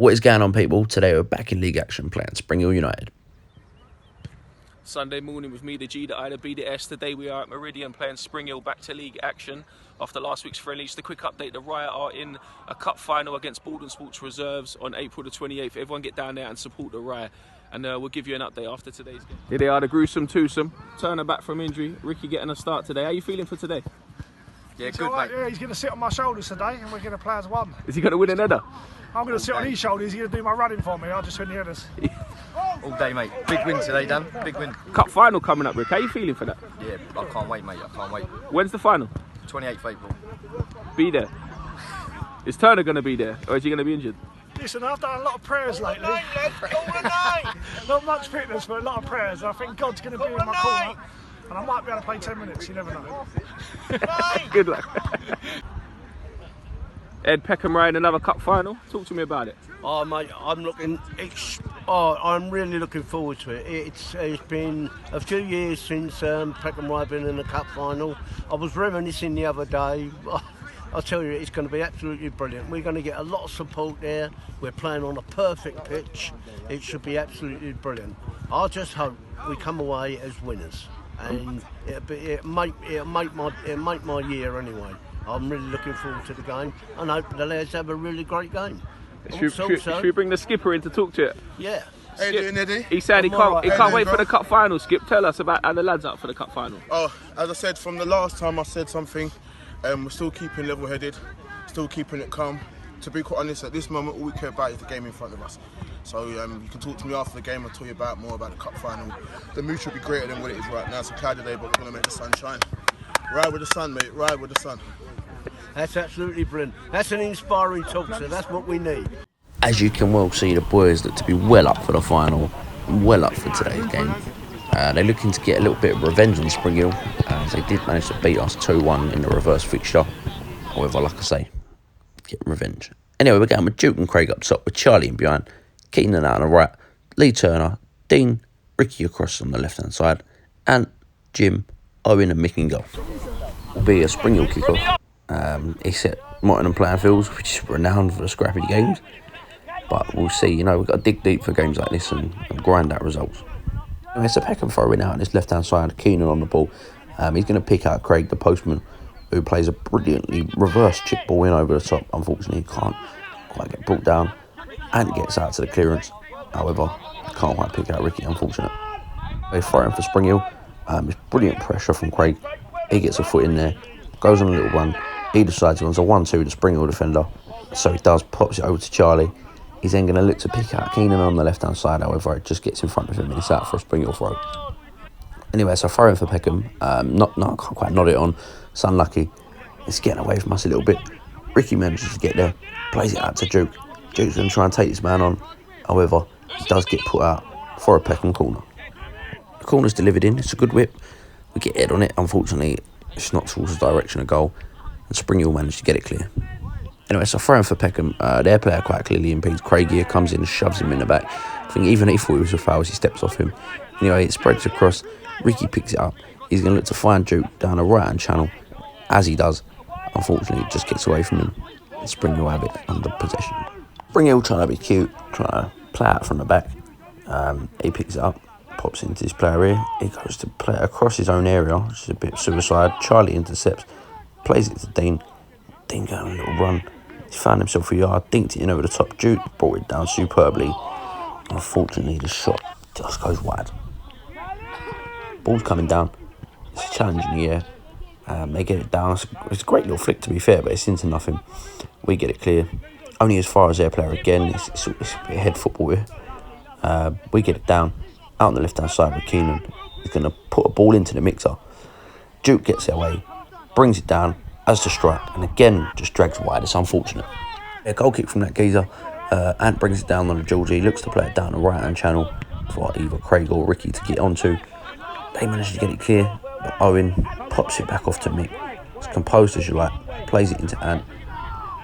What is going on, people? Today we're back in league action playing Springhill United. Sunday morning with me, the G, the I, the B, the S. Today we are at Meridian playing Springhill back to league action after last week's friendly. Just a quick update, the Riot are in a cup final against Baldon Sports Reserves on April the 28th. Everyone get down there and support the Riot, and we'll give you an update after today's game. Here they are, the gruesome twosome. Turner back from injury. Ricky getting a start today. How are you feeling for today? Yeah, good, mate. Yeah, he's going to sit on my shoulders today and we're going to play as one. Is he going to win an header? I'm going to sit on his shoulders, he's going to do my running for me, I'll just win the headers. All day, mate. Big win today, Dan. Big win. Cup final coming up, Rick. How are you feeling for that? Yeah, I can't wait, mate. I can't wait. When's the final? 28th April. Be there. Is Turner going to be there, or is he going to be injured? Listen, I've done a lot of prayers lately. Not much fitness, but a lot of prayers. I think God's going to be in my corner, and I might be able to play 10 minutes, you never know. Good luck. Ed, Peckham riding another cup final. Talk to me about it. Oh, mate, I'm really looking forward to it. It's been a few years since Peckham Rye been in the cup final. I was reminiscing the other day. I'll tell you, it's going to be absolutely brilliant. We're going to get a lot of support there. We're playing on a perfect pitch. It should be absolutely brilliant. I just hope we come away as winners, and it'll make my year anyway. I'm really looking forward to the game and hope the lads have a really great game. Should we bring the skipper in to talk to it? Yeah. How you doing, Eddie? He said he can't wait for the cup final. Skip, tell us about how the lads up for the cup final. Oh, as I said from the last time I said something, we're still keeping level-headed, still keeping it calm. To be quite honest, at this moment, all we care about is the game in front of us. So you can talk to me after the game. I'll tell you more about the cup final. The mood should be greater than what it is right now. It's a cloudy day, but we're going to make the sun shine. Ride with the sun, mate. Ride with the sun. That's absolutely brilliant. That's an inspiring talk, so that's what we need. As you can well see, the boys look to be well up for the final, well up for today's game. They're looking to get a little bit of revenge on Springhill, as they did manage to beat us 2-1 in the reverse fixture. However, like I say, get revenge. Anyway, we're going with Duke and Craig up top, with Charlie in behind, Keenan out on the right, Lee Turner, Dean, Ricky across on the left-hand side, and Jim, Owen and Mick in goal. Will be a Springhill kickoff. It's at Mottingham playing fields, which is renowned for the scrappy games. But we'll see, we've got to dig deep for games like this and grind out results. Anyway, so Peckham throwing out on his left-hand side, Keenan on the ball. He's going to pick out Craig, the postman, who plays a brilliantly reverse chip ball in over the top. Unfortunately, he can't quite get brought down and gets out to the clearance. However, can't quite pick out Ricky, unfortunate. They're throwing for Springhill. It's brilliant pressure from Craig. He gets a foot in there, goes on a little run. He decides he wants a 1-2 with the Springhill defender. So he does, pops it over to Charlie. He's then going to look to pick out Keenan on the left-hand side. However, it just gets in front of him and it's out for a Springhill throw. Anyway, so throw in for Peckham. Can't quite nod it on. It's unlucky. It's getting away from us a little bit. Ricky manages to get there, plays it out to Duke. Duke's going to try and take this man on. However, he does get put out for a Peckham corner. The corner's delivered in. It's a good whip. We get head on it. Unfortunately, it's not towards the direction of goal. And Springhill managed to get it clear. Anyway, so throwing for Peckham, their player quite clearly impedes Craig here, comes in and shoves him in the back. I think even he thought it was a foul as he steps off him. Anyway, it spreads across. Ricky picks it up. He's going to look to find Duke down the right-hand channel. As he does, unfortunately, it just gets away from him. And Springhill have it under possession. Springhill trying to be cute, trying to play out from the back. He picks it up, pops into his player here. He goes to play it across his own area, which is a bit suicide. Charlie intercepts, plays it to Dean. Dean going on a little run. He's found himself a yard, dinked it in over the top. Duke brought it down superbly. Unfortunately, the shot just goes wide. Ball's coming down. It's a challenge in the air. They get it down. It's a great little flick, to be fair, but it's into nothing. We get it clear. Only as far as their player again. It's a bit head football here. We get it down. Out on the left-hand side with Keenan. He's going to put a ball into the mixer. Duke gets it away. Brings it down. As to strike, and again just drags wide. It's unfortunate. A goal kick from that geezer. Ant brings it down on the Georgie. He looks to play it down the right hand channel for either Craig or Ricky to get onto. They manage to get it clear, but Owen pops it back off to Mick. It's composed as you like, plays it into Ant.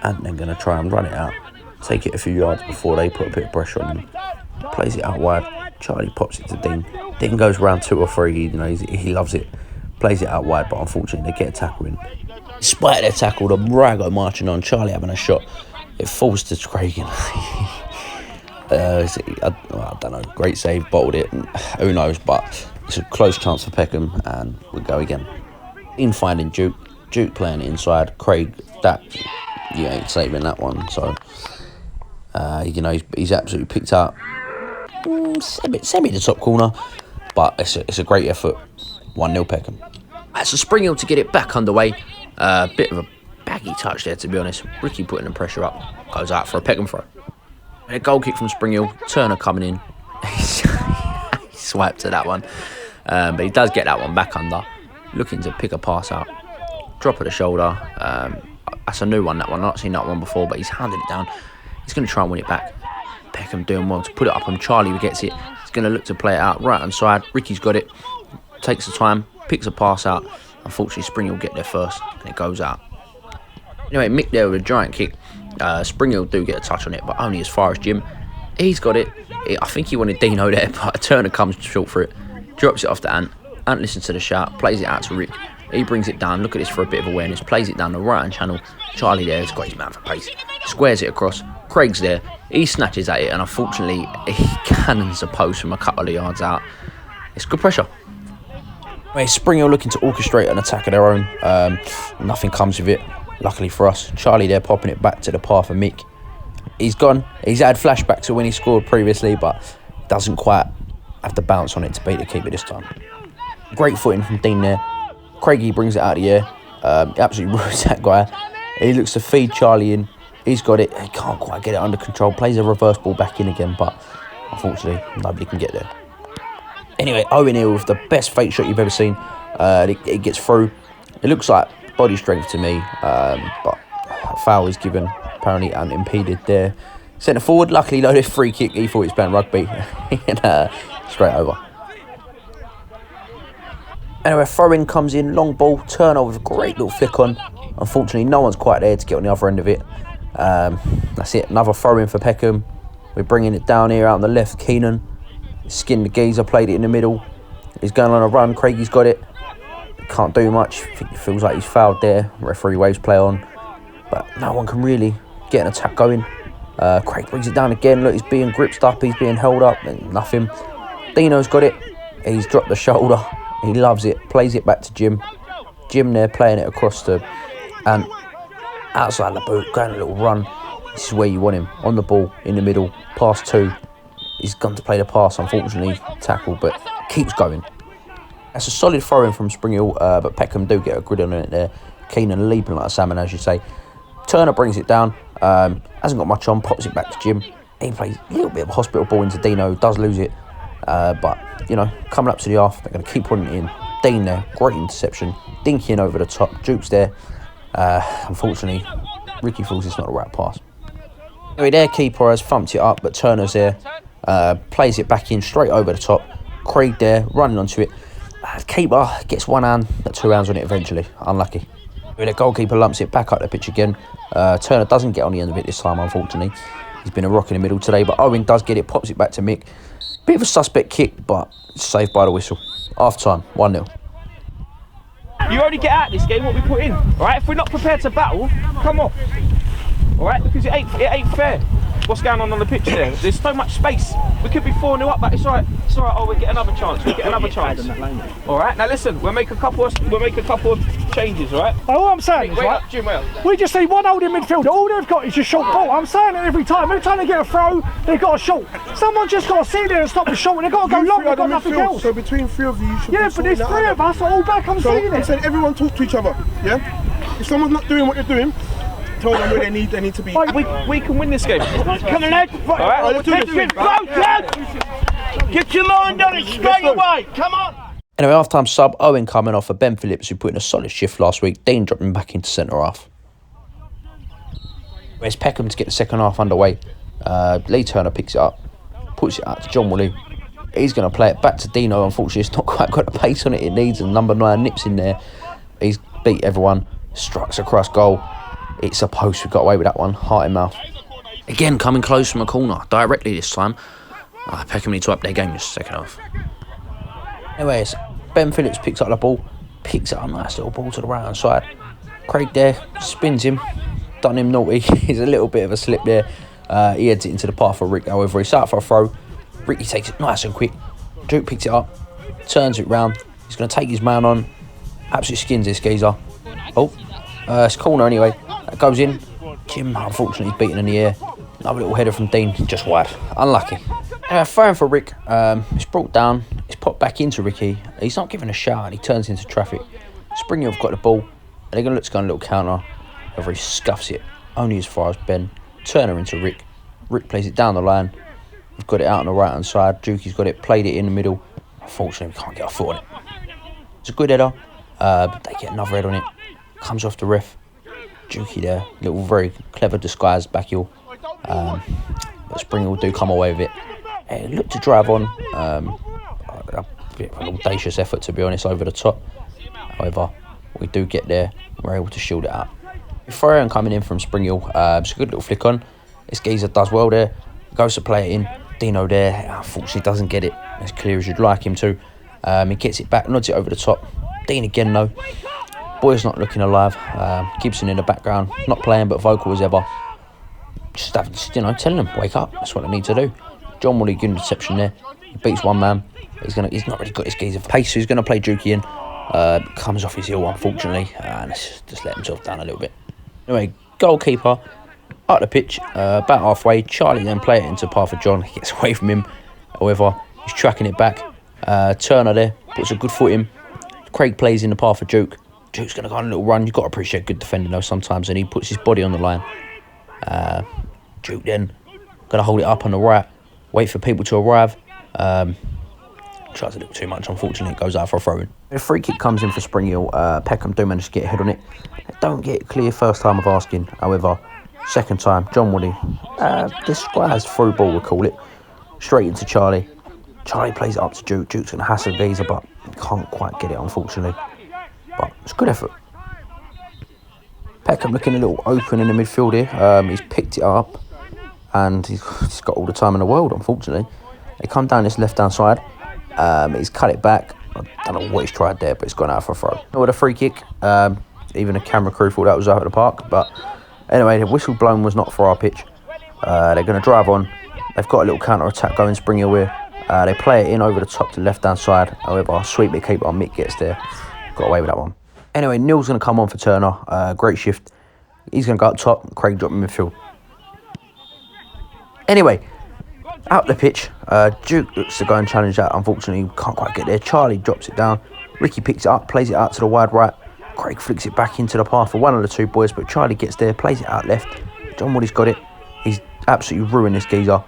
Ant then going to try and run it out, take it a few yards before they put a bit of pressure on him. Plays it out wide. Charlie pops it to Dean. Dean goes round 2 or 3. He loves it. Plays it out wide, but unfortunately they get a tackle in. Despite their tackle, the Rago marching on, Charlie having a shot. It falls to Craig and I don't know. Great save, bottled it. Who knows? But it's a close chance for Peckham, and we'll go again. In finding Duke playing it inside. Craig, that you ain't saving that one. So he's absolutely picked up semi the top corner, but it's a great effort. 1-0 Peckham. That's a Springhill to get it back underway. Bit of a baggy touch there, to be honest. Ricky putting the pressure up, goes out for a Peckham throw. A goal kick from Springhill. Turner coming in. He swiped to that one, but he does get that one back under. Looking to pick a pass out, drop of the shoulder. That's a new one. That one, I've not seen that one before, but he's handed it down. He's going to try and win it back. Peckham doing well to put it up on Charlie, who gets it. He's going to look to play it out right hand side. Ricky's got it. Takes the time, picks a pass out. Unfortunately, Springhill get there first, and it goes out. Anyway, Mick there with a giant kick. Springhill do get a touch on it, but only as far as Jim. He's got it. I think he wanted Dino there, but Turner comes short for it. Drops it off to Ant. Ant listens to the shout, plays it out to Rick. He brings it down. Look at this for a bit of awareness. Plays it down the right hand channel. Charlie there has got his man for pace. Squares it across. Craig's there. He snatches at it, and unfortunately, he cannons the post from a couple of yards out. It's good pressure. Springhill looking to orchestrate an attack of their own. Nothing comes of it, luckily for us. Charlie there popping it back to the path of Mick. He's gone. He's had flashbacks to when he scored previously, but doesn't quite have the bounce on it to beat the keeper this time. Great footing from Dean there. Craigie brings it out of the air. Absolutely ruins that guy. He looks to feed Charlie in. He's got it. He can't quite get it under control. Plays a reverse ball back in again, but unfortunately, nobody can get there. Anyway, Owen here with the best fake shot you've ever seen. It gets through. It looks like body strength to me, but a foul is given, apparently unimpeded there. Centre forward, luckily though, this free kick, he thought he was playing rugby, and straight over. Anyway, throw-in comes in, long ball, Turner with a great little flick on. Unfortunately, no one's quite there to get on the other end of it. That's it, another throw-in for Peckham. We're bringing it down here out on the left, Keenan. Skinned the geezer, played it in the middle. He's going on a run. Craigie's got it. Can't do much. I think it feels like he's fouled there. Referee waves play on, but no one can really get an attack going. Craig brings it down again. Look, he's being gripped up. He's being held up. And nothing. Dino's got it. He's dropped the shoulder. He loves it. Plays it back to Jim. Jim there playing it across to Ant. Outside the boot, going a little run. This is where you want him. On the ball, in the middle. Pass 2. He's gone to play the pass, unfortunately, tackle, but keeps going. That's a solid throw-in from Springhill, but Peckham do get a grid on it there. Keenan leaping like a salmon, as you say. Turner brings it down, hasn't got much on, pops it back to Jim. He plays a little bit of a hospital ball into Dino, does lose it, but, coming up to the half, they're going to keep putting it in. Dean there, great interception, dinking over the top, Duke's there. Unfortunately, Ricky feels it's not the right pass. Anyway, their keeper has thumped it up, but Turner's there. Plays it back in straight over the top. Craig there running onto it. Keeper gets one hand, but 2 hands on it eventually. Unlucky. The goalkeeper lumps it back up the pitch again. Turner doesn't get on the end of it this time, unfortunately. He's been a rock in the middle today, but Owen does get it, pops it back to Mick. Bit of a suspect kick, but saved by the whistle. Half time, 1-0. You only get out this game what we put in, alright? If we're not prepared to battle, come off. Alright, because it ain't fair. What's going on the pitch there? There's so much space. We could be 4-0 up, but it's alright. It's alright. Oh, we'll get another chance. We'll get another chance. Alright, now listen, we'll make a couple of changes, alright? All I'm saying is, wait right, up, Jim, wait up. we just need one holding midfielder. All they've got is a short ball. I'm saying it every time. Every time they get a throw, they've got a short. Someone just got to sit there and stop the short. They've got to go long. They've got nothing else. So between 3 of you should Yeah, but there's 3 of us all back. I'm saying I'm it. saying everyone talk to each other, yeah? If someone's not doing what they're doing, tell them where they need to be. We can win this game. Come on, lad. Alright, let's do this. Get your line down and straight away. Come on. Anyway, half-time sub, Owen coming off for Ben Phillips, who put in a solid shift last week. Dean dropping back into centre-half. Where's Peckham to get the second half underway. Lee Turner picks it up, puts it out to John Woolley. He's going to play it back to Dino. Unfortunately, it's not quite got the pace on it needs, and number 9 nips in there. He's beat everyone, struts across goal. It's a post. We got away with that one. Heart in mouth. Again, coming close from a corner. Directly this time. Peckham need to up their game this second half. Anyways, Ben Phillips picks up the ball. Picks up a nice little ball to the right hand side. Craig there. Spins him. Done him naughty. He's a little bit of a slip there. He heads it into the path for Rick. However, he's out for a throw. Ricky takes it nice and quick. Duke picks it up, turns it round. He's going to take his man on. Absolutely skins this geezer. Oh, it's corner anyway. That goes in. Jim, unfortunately, is beaten in the air. Another little header from Dean, just wide. Unlucky. Throwing for Rick. It's brought down. It's popped back into Ricky. He's not given a shout and he turns into traffic. Springhill have got the ball. They're going to look to go on a little counter. However, he scuffs it only as far as Ben. Turner into Rick. Rick plays it down the line. We've got it out on the right hand side. Dukey's got it, played it in the middle. Unfortunately, we can't get our foot on it. It's a good header. But they get another head on it. Comes off the ref. Dukey there. Little very clever disguised back heel. But Springhill do come away with it. Look to drive on. A bit of an audacious effort, to be honest, over the top. However, we do get there. We're able to shield it out. Throw coming in from Springhill. It's a good little flick on. This geezer does well there. Goes to play it in. Dino there, unfortunately, doesn't get it as clear as you'd like him to. He gets it back, nods it over the top. Dean again, though. Boy's not looking alive. Gibson in the background, not playing, but vocal as ever. Just having, telling them, wake up. That's what they need to do. John Woolley, good interception there. He beats one man. He's not really got his geezer pace, so he's going to play Dukey in. Comes off his heel, unfortunately, and just let himself down a little bit. Anyway, goalkeeper up the pitch, about halfway. Charlie then play it into path for John. He gets away from him. However, he's tracking it back. Turner there puts a good foot in. Craig plays in the path for Duke. Duke's going to go on a little run. You've got to appreciate good defending though sometimes, and he puts his body on the line. Duke then going to hold it up on the right, wait for people to arrive. Tries a little too much, unfortunately. It goes out for a throw-in. A free kick comes in for Springhill. Peckham do manage to get a head on it. They don't get it clear first time of asking. However, second time, John Woody. This square's through ball, we call it. Straight into Charlie. Charlie plays it up to Duke. Duke's going to hassle Geezer, but can't quite get it, unfortunately. But it's a good effort. Peckham looking a little open in the midfield here. He's picked it up, and he's got all the time in the world, unfortunately. They come down this left-hand side. He's cut it back. I don't know what he's tried there, but it's gone out for a throw. With a free kick, even the camera crew thought that was out of the park. But anyway, the whistle blown was not for our pitch. They're going to drive on. They've got a little counter-attack going, Springhill here. They play it in over the top to the left-hand side. However, sweep bit keeper Mick gets there. Got away with that one. Anyway, Neil's going to come on for Turner. Great shift. He's going to go up top. Craig drop in midfield. Anyway, out the pitch, Duke looks to go and challenge that. Unfortunately, can't quite get there. Charlie drops it down. Ricky picks it up, plays it out to the wide right. Craig flicks it back into the path for one of the two boys, but Charlie gets there, plays it out left. John Woody's got it. He's absolutely ruined this geezer.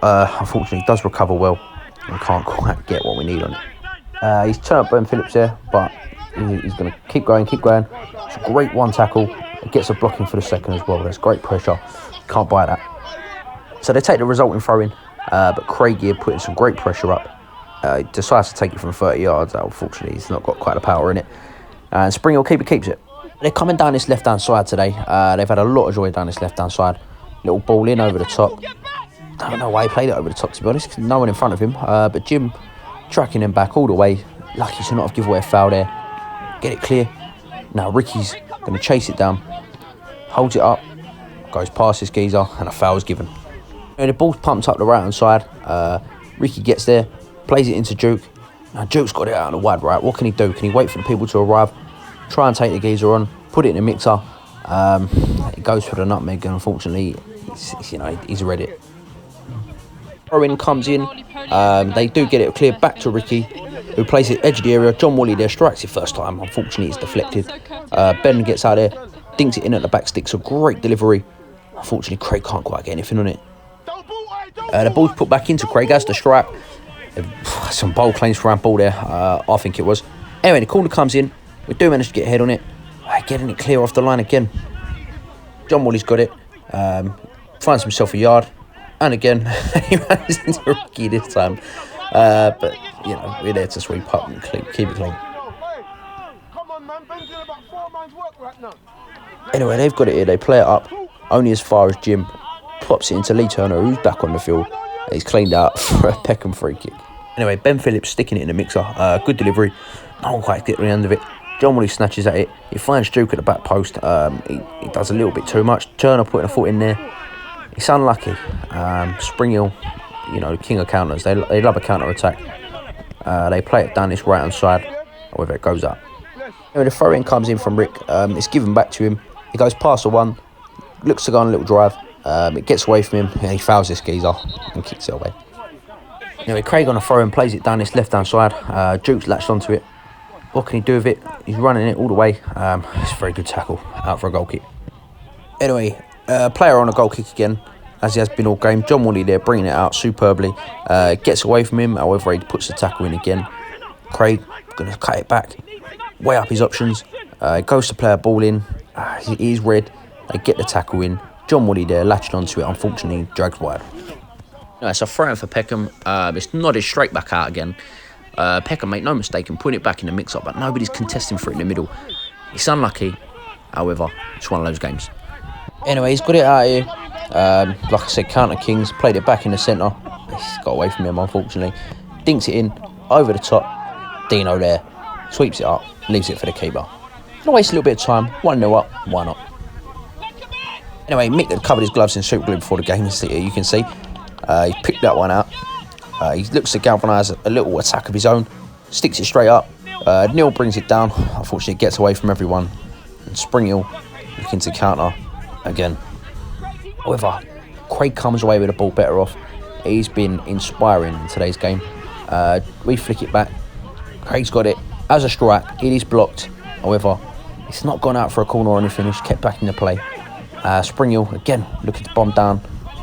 Unfortunately, he does recover well and can't quite get what we need on it. He's turned up Ben Phillips there, but he's going to keep going. It's a great one tackle. It gets a blocking for the second as well. There's great pressure. Can't buy that. So they take the resulting throw-in. But Craig here putting some great pressure up. He decides to take it from 30 yards. Unfortunately, he's not got quite the power in it. And Springhill keeper keeps it. They're coming down this left-hand side today. They've had a lot of joy down this left-hand side. Little ball in over the top. Don't know why he played it over the top, to be honest. No one in front of him. But Jim tracking him back all the way. Lucky to not have given away a foul there. Get it clear. Now Ricky's going to chase it down. Holds it up. Goes past this geezer. And a foul is given. And the ball's pumped up the right-hand side. Ricky gets there, plays it into Duke. Now Duke's got it out on the wide right. What can he do? Can he wait for the people to arrive? Try and take the geezer on, put it in the mixer. It goes for the nutmeg, and unfortunately, he's read it. Throw-in comes in. They do get it clear back to Ricky, who plays it edge of the area. John Woolley there strikes it first time. Unfortunately, it's deflected. Ben gets out there, dinks it in at the back stick. So great delivery. Unfortunately, Craig can't quite get anything on it. The ball's put back into Craig as the strike. Some bold claims for handball there, I think it was. Anyway, the corner comes in. We do manage to get a head on it. Getting it clear off the line again. John Woolley's got it. Finds himself a yard. And again, he runs into Ricky this time. But, we're there to sweep up and keep it clean. Anyway, they've got it here. They play it up only as far as Jim pops it into Lee Turner, who's back on the field. He's cleaned out for a Peckham free kick. Anyway, Ben Phillips sticking it in the mixer. Good delivery. No one quite gets the end of it. John Woolley snatches at it. He finds Duke at the back post. He does a little bit too much. Turner putting a foot in there. It's unlucky. Springhill, you know, the king of counters. They love a counter attack. They play it down this right hand side. However, it goes up. Anyway, the throw in comes in from Rick. It's given back to him. He goes past the one, looks to go on a little drive. It gets away from him. And he fouls this geezer and kicks it away. Anyway, Craig on a throw in plays it down this left hand side. Duke's latched onto it. What can he do with it? He's running it all the way. It's a very good tackle. Out for a goal kick. Anyway, player on a goal kick again, as he has been all game. John Woolley there, bringing it out superbly. Gets away from him. However, he puts the tackle in again. Craig going to cut it back. Weigh up his options. Goes to play a ball in. He is red. They get the tackle in. John Woolley there, latched onto it. Unfortunately, drags wide. No, it's a throw-in for Peckham. It's nodded straight back out again. Peckham, make no mistake, and put it back in the mix-up, but nobody's contesting for it in the middle. It's unlucky. However, it's one of those games. Anyway, he's got it out here. Like I said, counter kings. Played it back in the centre. He's got away from him, unfortunately. Dinks it in. Over the top. Dino there. Sweeps it up. Leaves it for the keeper. Gonna waste a little bit of time. 1-0 up. Why not? Anyway, Mick had covered his gloves in super glue before the game. You can see. He picked that one out. He looks to galvanise a little attack of his own. Sticks it straight up. Neil brings it down. Unfortunately, it gets away from everyone. And Springhill looking to counter again. However, Craig comes away with the ball better off. He's been inspiring in today's game. We flick it back. Craig's got it. As a strike, it is blocked. However, it's not gone out for a corner or anything. It's kept back in the play. Springhill, again, looking to bomb down.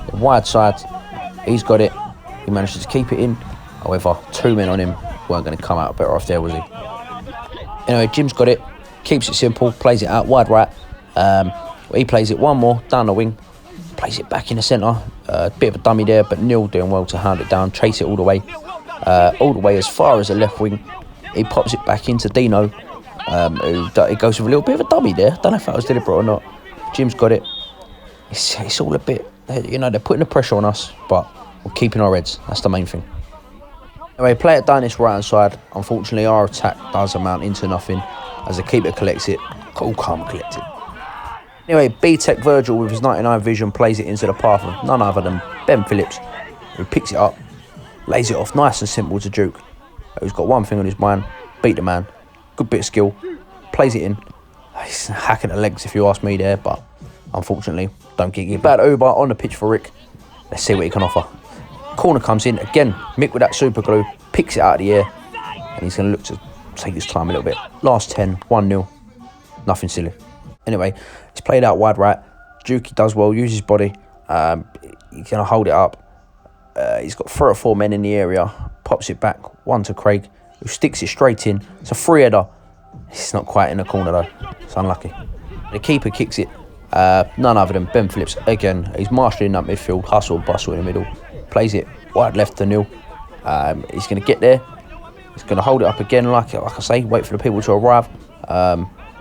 The wide side. He's got it. He manages to keep it in. However, 2 men on him weren't going to come out better off there, was he? Anyway, Jim's got it. Keeps it simple. Plays it out wide right. He plays it one more down the wing. Plays it back in the centre. Bit of a dummy there, but Neil doing well to hound it down. Chase it all the way. All the way as far as the left wing. He pops it back into Dino. It goes with a little bit of a dummy there. Don't know if that was deliberate or not. Jim's got it. It's all a bit, you know, they're putting the pressure on us, but we're keeping our heads. That's the main thing. Anyway, play it down this right hand side. Unfortunately, our attack does amount into nothing as the keeper collects it. All calm collected. Anyway, B-Tech Virgil with his 99 vision plays it into the path of none other than Ben Phillips, who picks it up, lays it off nice and simple to Duke, who's got one thing on his mind: beat the man. Good bit of skill. Plays it in. He's hacking the legs if you ask me there, but unfortunately, don't get it. Bad Uber on the pitch for Rick. Let's see what he can offer. Corner comes in again. Mick with that super glue picks it out of the air, and he's going to look to take his time a little bit. Last 10, 1-0. Nothing silly. Anyway, it's played out wide right. Dukey does well, uses his body. He's going to hold it up. He's got 3 or 4 men in the area. Pops it back. One to Craig, who sticks it straight in. It's a free header. It's not quite in the corner though. It's unlucky. The keeper kicks it. None other than Ben Phillips again. He's marshalling that midfield. Hustle, bustle in the middle. Plays it wide left to Neil. He's going to get there. He's going to hold it up again, like I say. Wait for the people to arrive.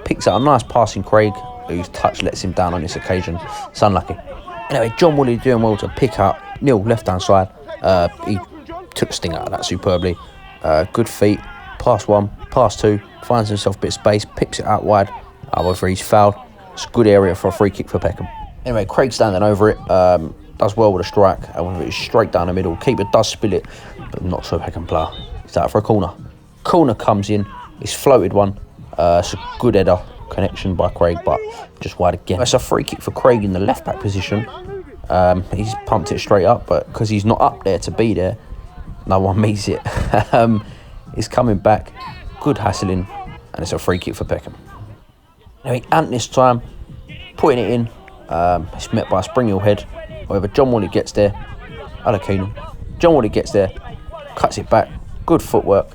Picks out a nice passing Craig, whose touch lets him down on this occasion. It's unlucky. Anyway, John Woolley doing well to pick up Neil left hand side. He took the sting out of that superbly. Good feet. Pass 1, pass 2. Finds himself a bit of space. Picks it out wide. However, he's fouled. It's a good area for a free kick for Peckham. Anyway, Craig standing over it. Does well with a strike. However, it's straight down the middle. Keeper does spill it, but not to a Peckham player. It's out for a corner. Corner comes in. It's floated one. It's a good header connection by Craig, but just wide again. It's a free kick for Craig in the left back position. He's pumped it straight up, but because he's not up there to be there, no one meets it. He's coming back. Good hassling, and it's a free kick for Peckham. Anyway, Ant this time, putting it in. It's met by a Springhill head. However, John Woolley gets there. John Woolley gets there, cuts it back. Good footwork.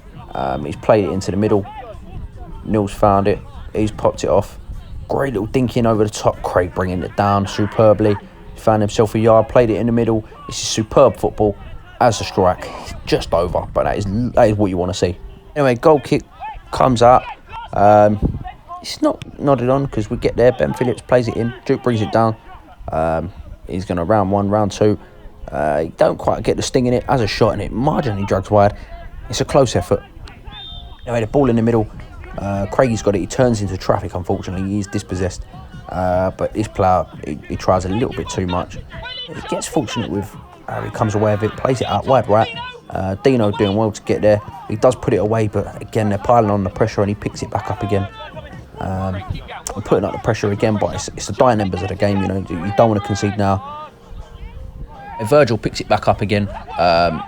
He's played it into the middle. Neil's found it. He's popped it off. Great little dinking over the top. Craig bringing it down superbly. He found himself a yard, played it in the middle. This is superb football. As a strike, just over, but that is what you want to see. Anyway, goal kick comes out. It's not nodded on because we get there. Ben Phillips plays it in. Duke brings it down. He's going to round 1, round 2. He don't quite get the sting in it. As a shot and it marginally drags wide. It's a close effort. Anyway, the ball in the middle. Craigie's got it. He turns into traffic, unfortunately. He's dispossessed. But this player, he tries a little bit too much. He gets fortunate with how he comes away with it, plays it out wide right. Dino doing well to get there. He does put it away, but again, they're piling on the pressure and he picks it back up again. I'm putting up the pressure again, but it's the dying embers of the game, you know. You don't want to concede now. Virgil picks it back up again.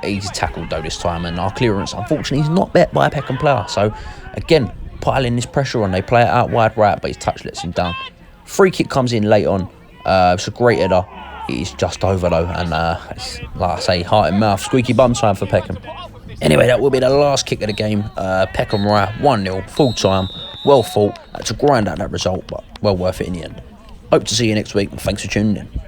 Easy tackle though this time, and our clearance, unfortunately, he's not met by a Peckham player. So again, piling this pressure on. They play it out wide right, but his touch lets him down. Free kick comes in late on. It's a great header. It's just over though, and it's, like I say, heart and mouth, squeaky bum time for Peckham. Anyway, that will be the last kick of the game. Peckham right, 1-0, full time. Well fought. Had to grind out that result, but well worth it in the end. Hope to see you next week, and thanks for tuning in.